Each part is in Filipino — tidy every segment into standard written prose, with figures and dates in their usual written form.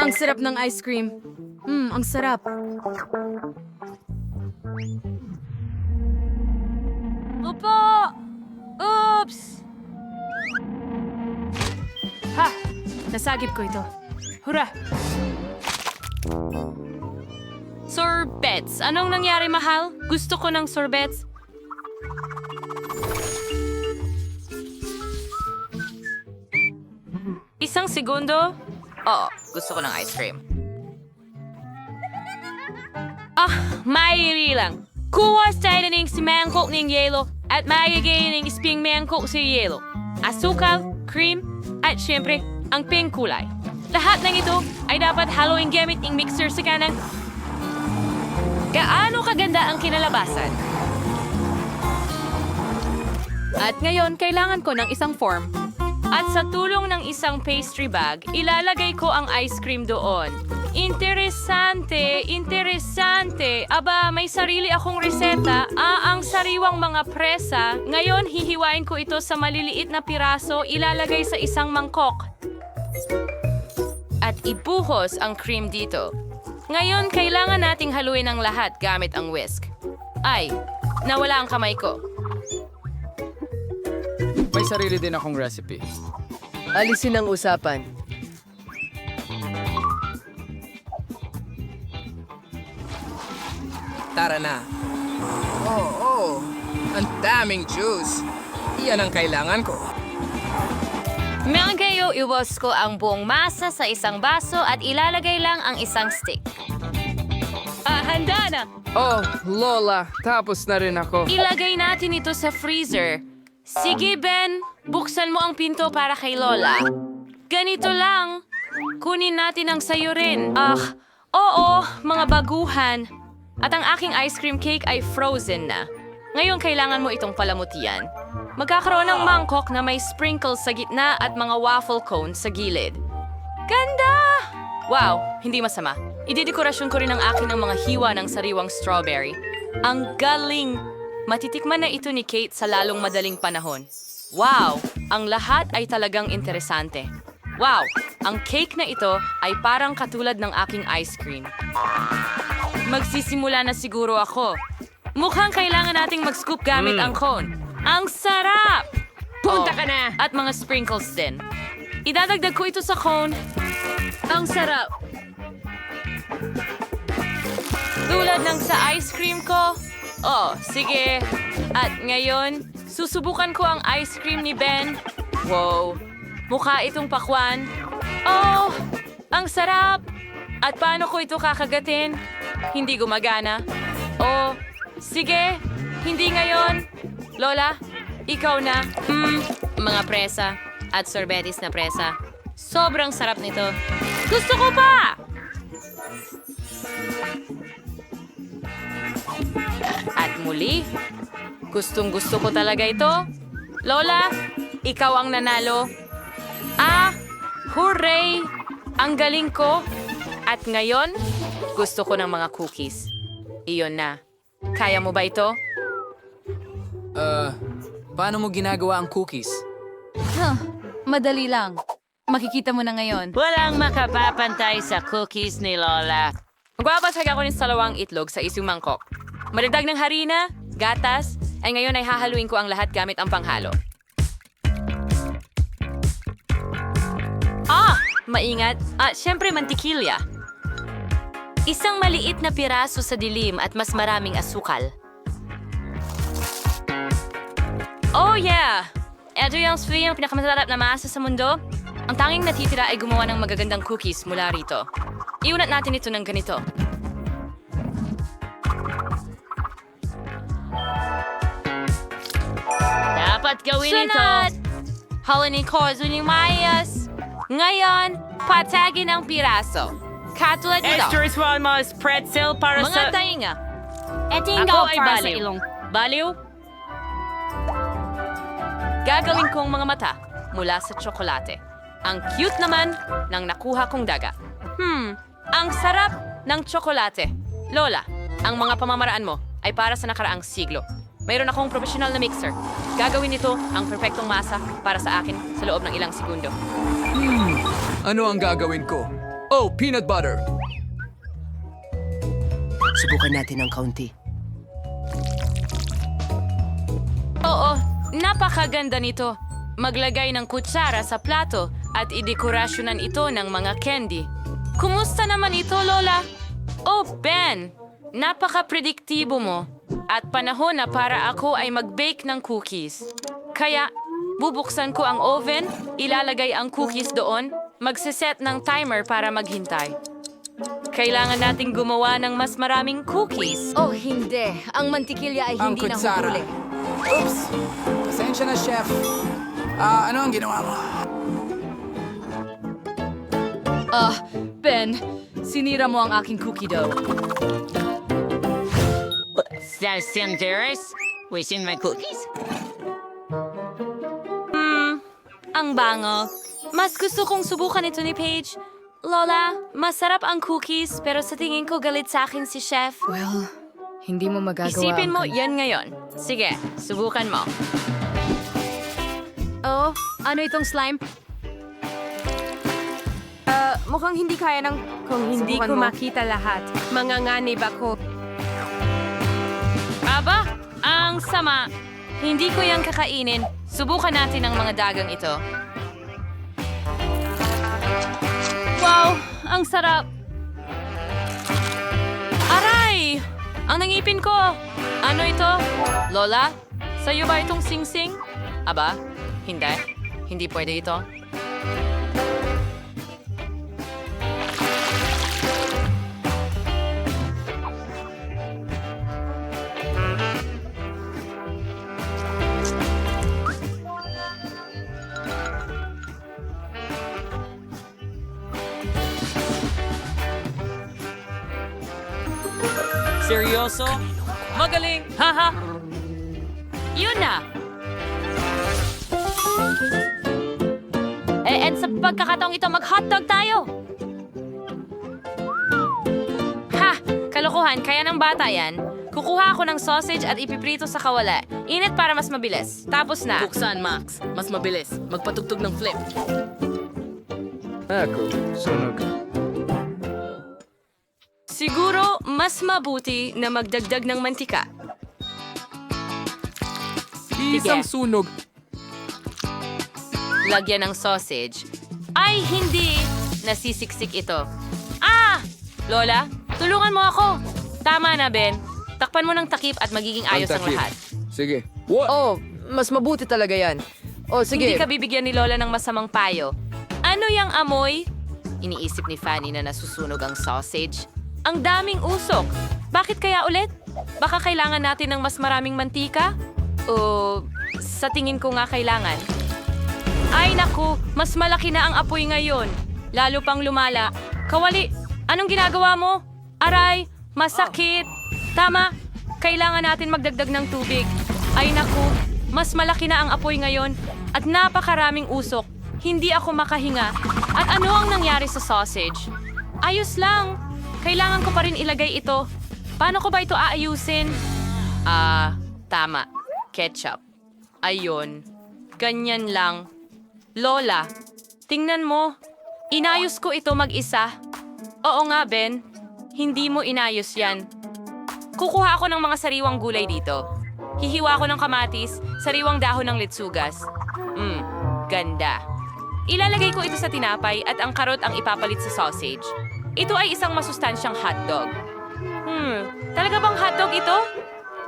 Ang sarap ng ice cream. Ang sarap. Opo! Oops! Ha! Nasagip ko ito. Hurra! Sorbets. Anong nangyari, mahal? Gusto ko ng sorbets. Isang segundo. Oo, gusto ko ng ice cream. Mairi lang. Kuwas tayo ng si mangkok ng yelo at magigay ng isping mangkok sa yelo. Asukal, cream, at syempre, ang pink kulay. Lahat ng ito ay dapat haluin gamit ng mixer sa kanang. Gaano kaganda ang kinalabasan? At ngayon, kailangan ko ng isang form. At sa tulong ng isang pastry bag, ilalagay ko ang ice cream doon. Interesante, interesante. Aba, may sarili akong reseta. Ang sariwang mga presa. Ngayon, hihiwain ko ito sa maliliit na piraso, ilalagay sa isang mangkok. At ibuhos ang cream dito. Ngayon, kailangan nating haluin ang lahat gamit ang whisk. Ay, nawala ang kamay ko. May sarili din akong recipe. Alisin ang usapan. Tara na. Oh. Ang daming juice. Iyan ang kailangan ko. Meron kayo, iwas ko ang buong masa sa isang baso at ilalagay lang ang isang stick. Handa na! Oh, Lola, tapos na rin ako. Ilagay natin ito sa freezer. Sige, Ben. Buksan mo ang pinto para kay Lola. Ganito lang. Kunin natin ang sayo rin. Oo, mga baguhan. At ang aking ice cream cake ay frozen na. Ngayon, kailangan mo itong palamutian. Magkakaroon ng mangkok na may sprinkles sa gitna at mga waffle cones sa gilid. Ganda! Wow, hindi masama. Idedekorasyon ko rin ang akin ng mga hiwa ng sariwang strawberry. Ang galing! Matitikman na ito ni Kate sa lalong madaling panahon. Wow! Ang lahat ay talagang interesante. Wow! Ang cake na ito ay parang katulad ng aking ice cream. Magsisimula na siguro ako. Mukhang kailangan nating mag-scoop gamit ang cone. Ang sarap! Punta ka na! At mga sprinkles din. Idadagdag ko ito sa cone. Ang sarap! Tulad ng sa ice cream ko. Oh, sige. At ngayon, susubukan ko ang ice cream ni Ben. Wow! Mukha itong pakwan. Oh! Ang sarap! At paano ko ito kakagatin? Hindi gumagana. Oh, sige. Hindi ngayon. Lola, ikaw na. Mga presa at sorbetes na presa. Sobrang sarap nito. Gusto ko pa! At muli, gustong-gusto ko talaga ito. Lola, ikaw ang nanalo. Hooray! Ang galing ko. At ngayon, gusto ko ng mga cookies. Iyon na. Kaya mo ba ito? Paano mo ginagawa ang cookies? Madali lang. Makikita mo na ngayon. Walang makapapantay sa cookies ni Lola. Magbabasag ako ng salawang itlog sa isang mangkok. Madagdag ng harina, gatas, ay ngayon ay hahaluin ko ang lahat gamit ang panghalo. Maingat. Siyempre mantikilya. Isang maliit na piraso sa dilim at mas maraming asukal. Oh yeah! Ito yung pinakamasarap na masa sa mundo. Ang tanging natitira ay gumawa ng magagandang cookies mula rito. Iunat natin ito ng ganito. Dapat gawin ito. Holiday cause uning mayas. Ngayon, patagin ang piraso. Katulad nito. Extra small mouse pretzel para Mga sa... tainga. Etingaw Ako ay para sa baliw. ilong. Baliw? Gagawin kong mga mata mula sa tsokolate. Ang cute naman ng nakuha kong daga. Ang sarap ng tsokolate. Lola, ang mga pamamaraan mo ay para sa nakaraang siglo. Mayroon akong professional na mixer. Gagawin nito ang perfectong masa para sa akin sa loob ng ilang segundo. Ano ang gagawin ko? Oh, peanut butter. Subukan natin ng kaunti. Oo, napakaganda nito. Maglagay ng kutsara sa plato at idekorasyonan ito ng mga candy. Kumusta naman ito, Lola? Oh, Ben! Napaka-prediktibo mo. At panahon na para ako ay mag-bake ng cookies. Kaya, bubuksan ko ang oven, ilalagay ang cookies doon, magsiset ng timer para maghintay. Kailangan nating gumawa ng mas maraming cookies. Oh, hindi. Ang mantikilya ay Ang hindi kutsara. nahuli. Oops! Pasensya na, chef. Ano ang ginawa mo? Ben, sinira mo ang aking cookie dough. That's dangerous. Wasting my cookies. Ang bango. Mas gusto kong subukan ito ni Paige. Lola, masarap ang cookies pero sa tingin ko galit sa akin si Chef. Well, hindi mo magagawa Isipin mo, ang... yan ngayon. Sige, subukan mo. Oh, ano itong slime? Mukhang hindi kaya ng... Kung hindi ko makita lahat, manganganib ako. Aba, ang sama. Hindi ko yan kakainin. Subukan natin ang mga dagang ito. Wow, ang sarap. Aray! Ang nangipin ko. Ano ito? Lola, sa'yo ba itong sing-sing? Aba, hindi. Hindi pwede ito. Seryoso? Magaling! Haha! Yun na! And sa pagkakataong ito, mag-hotdog tayo! Ha! Kalokohan, kaya ng bata yan. Kukuha ako ng sausage at ipiprito sa kawala. Init para mas mabilis. Tapos na. Buksan, Max. Mas mabilis. Magpatugtog ng flip. Ako, sunog. Siguro, mas mabuti na magdagdag ng mantika. Isang sunog. Lagyan ng sausage. Ay, hindi! Nasisiksik ito. Ah! Lola, tulungan mo ako! Tama na, Ben. Takpan mo ng takip at magiging ayos ang takip. lahat. Sige. What? Oh, mas mabuti talaga yan. Oh, sige. Hindi ka bibigyan ni Lola ng masamang payo. Ano yung amoy? Iniisip ni Fanny na nasusunog ang sausage. Ang daming usok. Bakit kaya ulit? Baka kailangan natin ng mas maraming mantika? O sa tingin ko nga kailangan. Ay naku, mas malaki na ang apoy ngayon. Lalo pang lumala. Kawali, anong ginagawa mo? Aray, masakit. Tama, kailangan natin magdagdag ng tubig. Ay naku, mas malaki na ang apoy ngayon at napakaraming usok. Hindi ako makahinga. At ano ang nangyari sa sausage? Ayos lang. Kailangan ko pa rin ilagay ito. Paano ko ba ito aayusin? Tama. Ketchup. Ayun. Ganyan lang. Lola, tingnan mo. Inayos ko ito mag-isa. Oo nga, Ben. Hindi mo inayos yan. Kukuha ako ng mga sariwang gulay dito. Hihiwa ko ng kamatis, sariwang dahon ng litsugas. Ganda. Ilalagay ko ito sa tinapay at ang karot ang ipapalit sa sausage. Ito ay isang masustansyang hotdog. Talaga bang hotdog ito?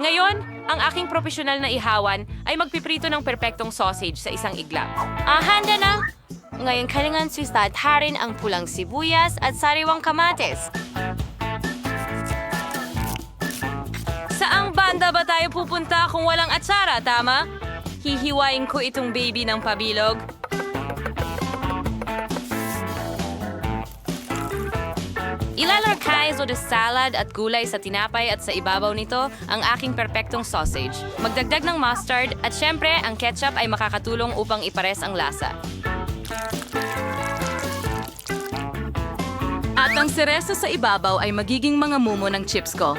Ngayon, ang aking profesional na ihawan ay magpiprito ng perpektong sausage sa isang iglap. Handa na! Ngayon kailangan sustatharin ang pulang sibuyas at sariwang kamatis. Saang banda ba tayo pupunta kung walang atsara, tama? Hihiwain ko itong baby ng pabilog. Ilalagay sa salad at gulay sa tinapay at sa ibabaw nito ang aking perpektong sausage. Magdagdag ng mustard at syempre ang ketchup ay makakatulong upang ipares ang lasa. At ang sereso sa ibabaw ay magiging mga mumo ng chips ko.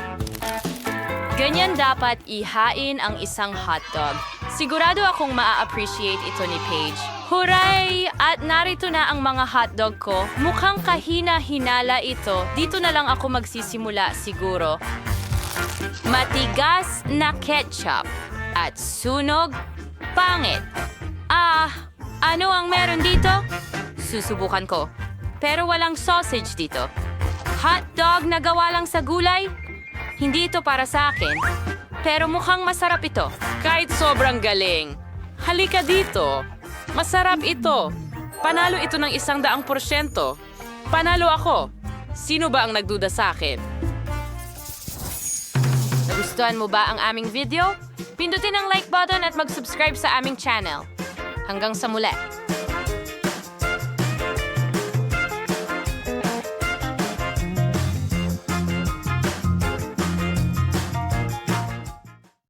Ganyan dapat ihain ang isang hotdog. Sigurado akong maa-appreciate ito ni Paige. Hooray! At narito na ang mga hotdog ko. Mukhang kahina-hinala ito. Dito na lang ako magsisimula siguro. Matigas na ketchup. At sunog, pangit. Ano ang meron dito? Susubukan ko. Pero walang sausage dito. Hotdog na gawa lang sa gulay? Hindi ito para sa akin. Pero mukhang masarap ito. Kahit sobrang galing. Halika dito. Masarap ito. Panalo ito ng 100%. Panalo ako. Sino ba ang nagduda sa akin? Nagustuhan mo ba ang aming video? Pindutin ang like button at mag-subscribe sa aming channel. Hanggang sa muli.